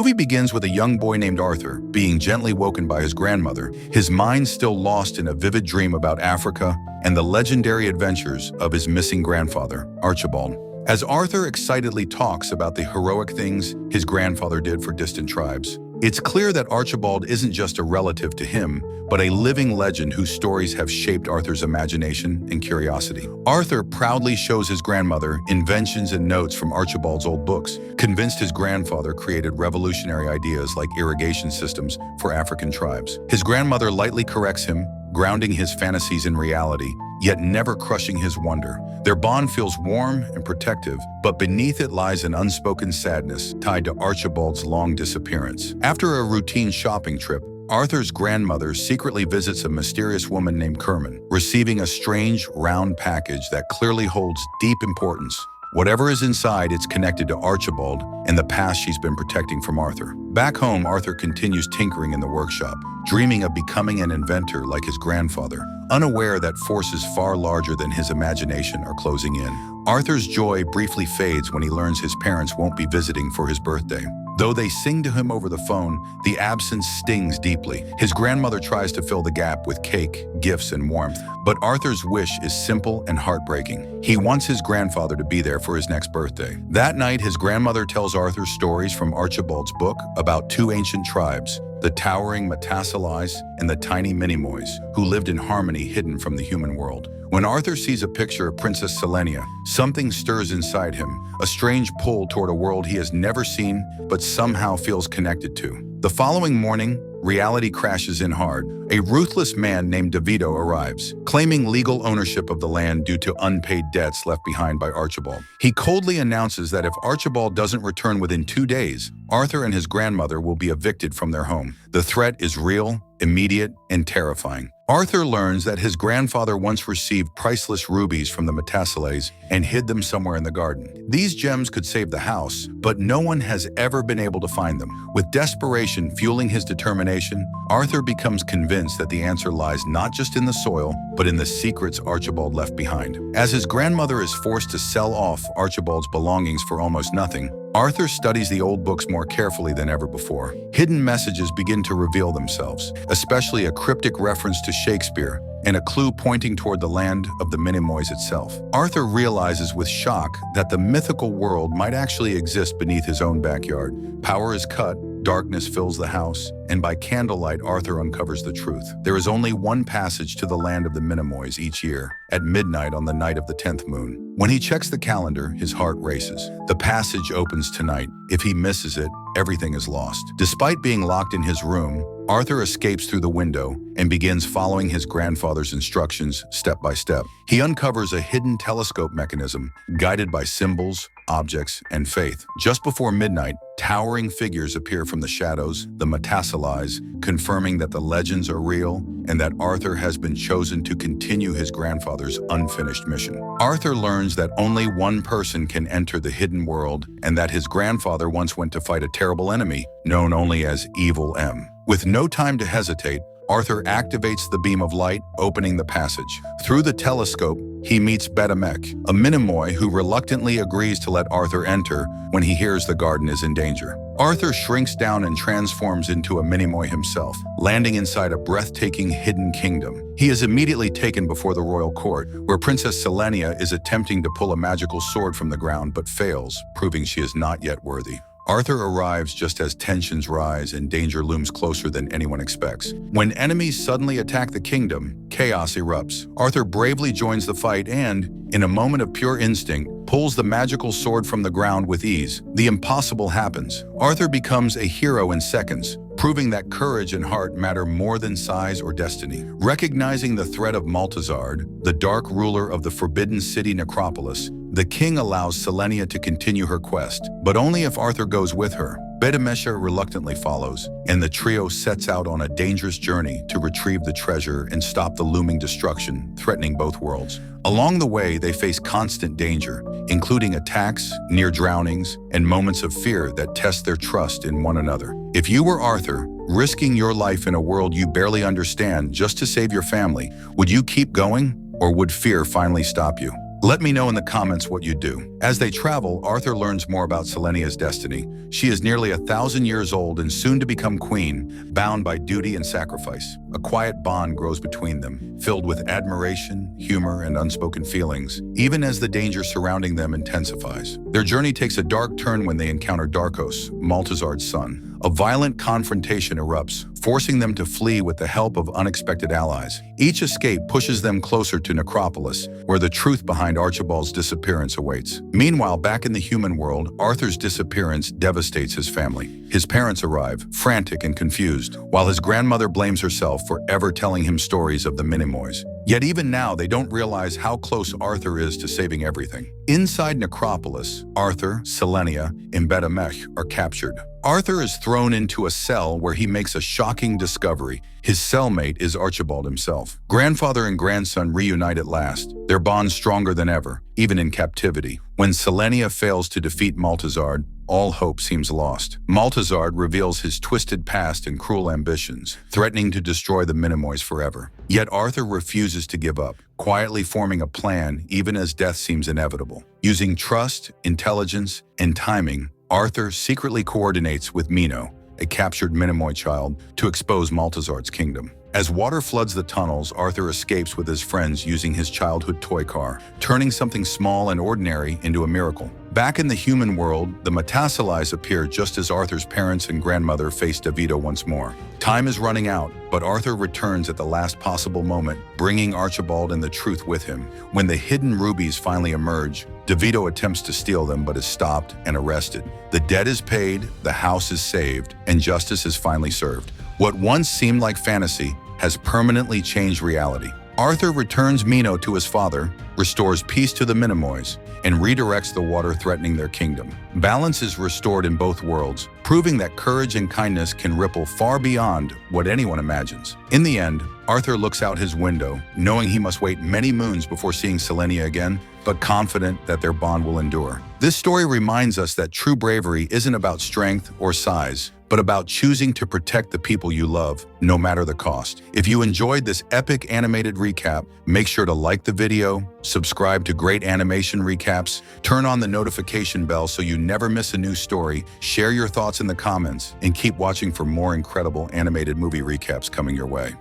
movie begins with a young boy named Arthur being gently woken by his grandmother, his mind still lost in a vivid dream about Africa and the legendary adventures of his missing grandfather, Archibald. As Arthur excitedly talks about the heroic things his grandfather did for distant tribes, it's clear that Archibald isn't just a relative to him, but a living legend whose stories have shaped Arthur's imagination and curiosity. Arthur proudly shows his grandmother inventions and notes from Archibald's old books, convinced his grandfather created revolutionary ideas like irrigation systems for African tribes. His grandmother lightly corrects him, grounding his fantasies in reality, yet never crushing his wonder. Their bond feels warm and protective, but beneath it lies an unspoken sadness tied to Archibald's long disappearance. After a routine shopping trip, Arthur's grandmother secretly visits a mysterious woman named Kerman, receiving a strange, round package that clearly holds deep importance. Whatever is inside, it's connected to Archibald and the past she's been protecting from Arthur. Back home, Arthur continues tinkering in the workshop, dreaming of becoming an inventor like his grandfather, unaware that forces far larger than his imagination are closing in. Arthur's joy briefly fades when he learns his parents won't be visiting for his birthday. Though they sing to him over the phone, the absence stings deeply. His grandmother tries to fill the gap with cake, gifts, and warmth, but Arthur's wish is simple and heartbreaking. He wants his grandfather to be there for his next birthday. That night, his grandmother tells Arthur stories from Archibald's book about two ancient tribes, the towering Metasalais and the tiny Minimoys, who lived in harmony hidden from the human world. When Arthur sees a picture of Princess Selenia, something stirs inside him, a strange pull toward a world he has never seen but somehow feels connected to. The following morning, reality crashes in hard. A ruthless man named DeVito arrives, claiming legal ownership of the land due to unpaid debts left behind by Archibald. He coldly announces that if Archibald doesn't return within 2 days, Arthur and his grandmother will be evicted from their home. The threat is real, immediate, and terrifying. Arthur learns that his grandfather once received priceless rubies from the Metasalais and hid them somewhere in the garden. These gems could save the house, but no one has ever been able to find them. With desperation fueling his determination, Arthur becomes convinced that the answer lies not just in the soil, but in the secrets Archibald left behind. As his grandmother is forced to sell off Archibald's belongings for almost nothing, Arthur studies the old books more carefully than ever before. Hidden messages begin to reveal themselves, especially a cryptic reference to Shakespeare and a clue pointing toward the land of the Minimoys itself. Arthur realizes with shock that the mythical world might actually exist beneath his own backyard. Power is cut, darkness fills the house, and by candlelight, Arthur uncovers the truth. There is only one passage to the land of the Minimoys each year, at midnight on the night of the 10th moon. When he checks the calendar, his heart races. The passage opens tonight. If he misses it, everything is lost. Despite being locked in his room, Arthur escapes through the window and begins following his grandfather's instructions step by step. He uncovers a hidden telescope mechanism, guided by symbols, objects, and faith. Just before midnight, towering figures appear from the shadows, the Metasalais, confirming that the legends are real and that Arthur has been chosen to continue his grandfather's unfinished mission. Arthur learns that only one person can enter the hidden world and that his grandfather once went to fight a terrible enemy, known only as Evil M. With no time to hesitate, Arthur activates the beam of light, opening the passage. Through the telescope, he meets Betamek, a Minimoy who reluctantly agrees to let Arthur enter when he hears the garden is in danger. Arthur shrinks down and transforms into a Minimoy himself, landing inside a breathtaking hidden kingdom. He is immediately taken before the royal court, where Princess Selenia is attempting to pull a magical sword from the ground but fails, proving she is not yet worthy. Arthur arrives just as tensions rise and danger looms closer than anyone expects. When enemies suddenly attack the kingdom, chaos erupts. Arthur bravely joins the fight and, in a moment of pure instinct, pulls the magical sword from the ground with ease. The impossible happens. Arthur becomes a hero in seconds, proving that courage and heart matter more than size or destiny. Recognizing the threat of Maltazard, the dark ruler of the forbidden city Necropolis, the king allows Selenia to continue her quest, but only if Arthur goes with her. Betamesha reluctantly follows, and the trio sets out on a dangerous journey to retrieve the treasure and stop the looming destruction threatening both worlds. Along the way, they face constant danger, including attacks, near drownings, and moments of fear that test their trust in one another. If you were Arthur, risking your life in a world you barely understand just to save your family, would you keep going, or would fear finally stop you? Let me know in the comments what you do. As they travel, Arthur learns more about Selenia's destiny. She is nearly 1,000 years old and soon to become queen, bound by duty and sacrifice. A quiet bond grows between them, filled with admiration, humor, and unspoken feelings, even as the danger surrounding them intensifies. Their journey takes a dark turn when they encounter Darkos, Maltazard's son. A violent confrontation erupts, forcing them to flee with the help of unexpected allies. Each escape pushes them closer to Necropolis, where the truth behind Archibald's disappearance awaits. Meanwhile, back in the human world, Arthur's disappearance devastates his family. His parents arrive, frantic and confused, while his grandmother blames herself for ever telling him stories of the Minimoys. Yet even now, they don't realize how close Arthur is to saving everything. Inside Necropolis, Arthur, Selenia, and Betamech are captured. Arthur is thrown into a cell where he makes a shocking discovery. His cellmate is Archibald himself. Grandfather and grandson reunite at last, their bond stronger than ever, even in captivity. When Selenia fails to defeat Maltazard, all hope seems lost. Maltazard reveals his twisted past and cruel ambitions, threatening to destroy the Minimoys forever. Yet Arthur refuses to give up, quietly forming a plan even as death seems inevitable. Using trust, intelligence, and timing, Arthur secretly coordinates with Mino, a captured Minimoy child, to expose Maltazard's kingdom. As water floods the tunnels, Arthur escapes with his friends using his childhood toy car, turning something small and ordinary into a miracle. Back in the human world, the Metasalais appear just as Arthur's parents and grandmother face DeVito once more. Time is running out, but Arthur returns at the last possible moment, bringing Archibald and the truth with him. When the hidden rubies finally emerge, DeVito attempts to steal them but is stopped and arrested. The debt is paid, the house is saved, and justice is finally served. What once seemed like fantasy has permanently changed reality. Arthur returns Mino to his father, restores peace to the Minimoys, and redirects the water threatening their kingdom. Balance is restored in both worlds, proving that courage and kindness can ripple far beyond what anyone imagines. In the end, Arthur looks out his window, knowing he must wait many moons before seeing Selenia again, but confident that their bond will endure. This story reminds us that true bravery isn't about strength or size, but about choosing to protect the people you love, no matter the cost. If you enjoyed this epic animated recap, make sure to like the video, subscribe to great animation recaps, turn on the notification bell so you never miss a new story, share your thoughts in the comments, and keep watching for more incredible animated movie recaps coming your way.